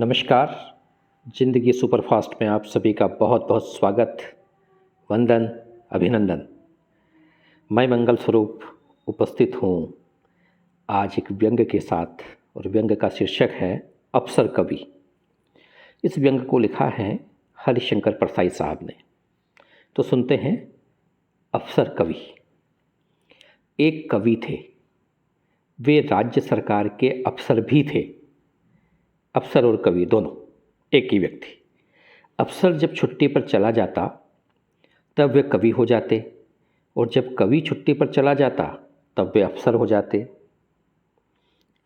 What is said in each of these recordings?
नमस्कार। ज़िंदगी सुपरफास्ट में आप सभी का बहुत बहुत स्वागत, वंदन, अभिनंदन। मैं मंगल स्वरूप उपस्थित हूँ आज एक व्यंग्य के साथ, और व्यंग्य का शीर्षक है अप्सर कवि। इस व्यंग्य को लिखा है हरिशंकर परसाई साहब ने। तो सुनते हैं। अप्सर कवि। एक कवि थे, वे राज्य सरकार के अफसर भी थे। अफसर और कवि दोनों एक ही व्यक्ति। अफसर जब छुट्टी पर चला जाता तब वे कवि हो जाते, और जब कवि छुट्टी पर चला जाता तब वे अफसर हो जाते।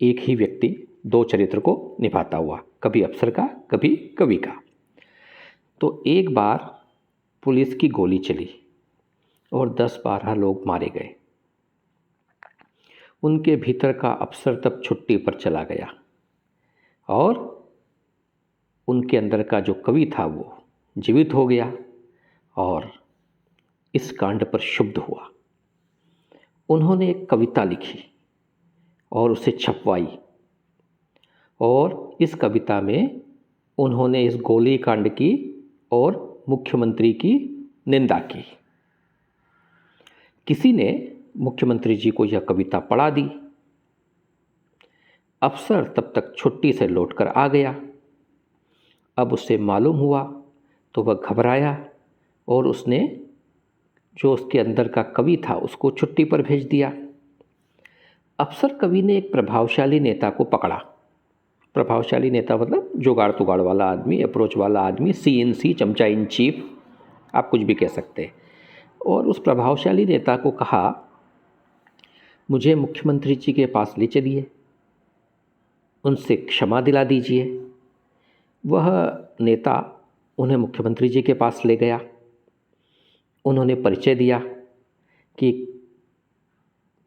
एक ही व्यक्ति दो चरित्र को निभाता हुआ, कभी अफसर का कभी कवि का। तो एक बार पुलिस की गोली चली और 10-12 लोग मारे गए। उनके भीतर का अफसर तब छुट्टी पर चला गया और उनके अंदर का जो कवि था वो जीवित हो गया और इस कांड पर क्षुब्ध हुआ। उन्होंने एक कविता लिखी और उसे छपवाई, और इस कविता में उन्होंने इस गोली कांड की और मुख्यमंत्री की निंदा की। किसी ने मुख्यमंत्री जी को यह कविता पढ़ा दी। अफसर तब तक छुट्टी से लौटकर आ गया। अब उसे मालूम हुआ तो वह घबराया और उसने जो उसके अंदर का कवि था उसको छुट्टी पर भेज दिया। अफसर कवि ने एक प्रभावशाली नेता को पकड़ा। प्रभावशाली नेता मतलब जुगाड़ तुगाड़ वाला आदमी, अप्रोच वाला आदमी, CNC, चमचा इन चीफ, आप कुछ भी कह सकते हैं। और उस प्रभावशाली नेता को कहा, मुझे मुख्यमंत्री जी के पास ले चलिए, उनसे क्षमा दिला दीजिए। वह नेता उन्हें मुख्यमंत्री जी के पास ले गया। उन्होंने परिचय दिया कि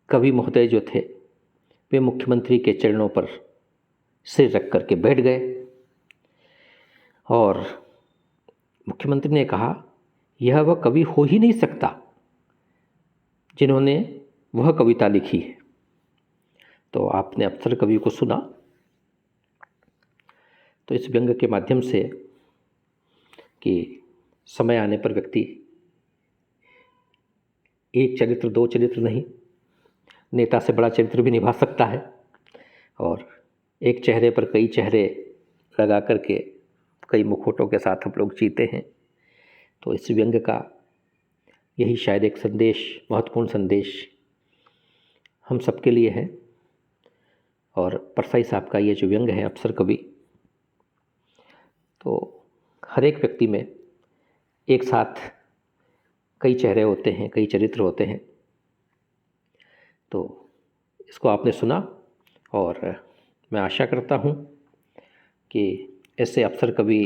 कवि महोदय जो थे वे मुख्यमंत्री के चरणों पर सिर रख करके बैठ गए, और मुख्यमंत्री ने कहा, यह वह कवि हो ही नहीं सकता जिन्होंने वह कविता लिखी है। तो आपने अफसर कवि को सुना। तो इस व्यंग्य के माध्यम से कि समय आने पर व्यक्ति एक चरित्र दो चरित्र नहीं, नेता से बड़ा चरित्र भी निभा सकता है, और एक चेहरे पर कई चेहरे लगा करके कई मुखौटों के साथ हम लोग जीते हैं। तो इस व्यंग्य का यही शायद एक संदेश, महत्वपूर्ण संदेश हम सबके लिए है। और परसाई साहब का ये जो व्यंग्य है अफसर कवि, तो हर एक व्यक्ति में एक साथ कई चेहरे होते हैं, कई चरित्र होते हैं। तो इसको आपने सुना, और मैं आशा करता हूँ कि ऐसे अफसर कवि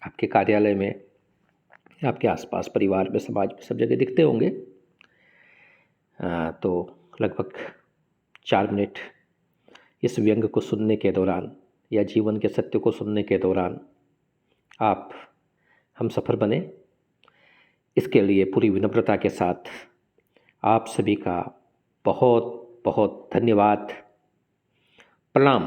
आपके कार्यालय में, आपके आसपास, परिवार में, समाज में, सब जगह दिखते होंगे। तो लगभग 4 मिनट इस व्यंग्य को सुनने के दौरान या जीवन के सत्य को सुनने के दौरान आप हम सफ़र बने, इसके लिए पूरी विनम्रता के साथ आप सभी का बहुत बहुत धन्यवाद। प्रणाम।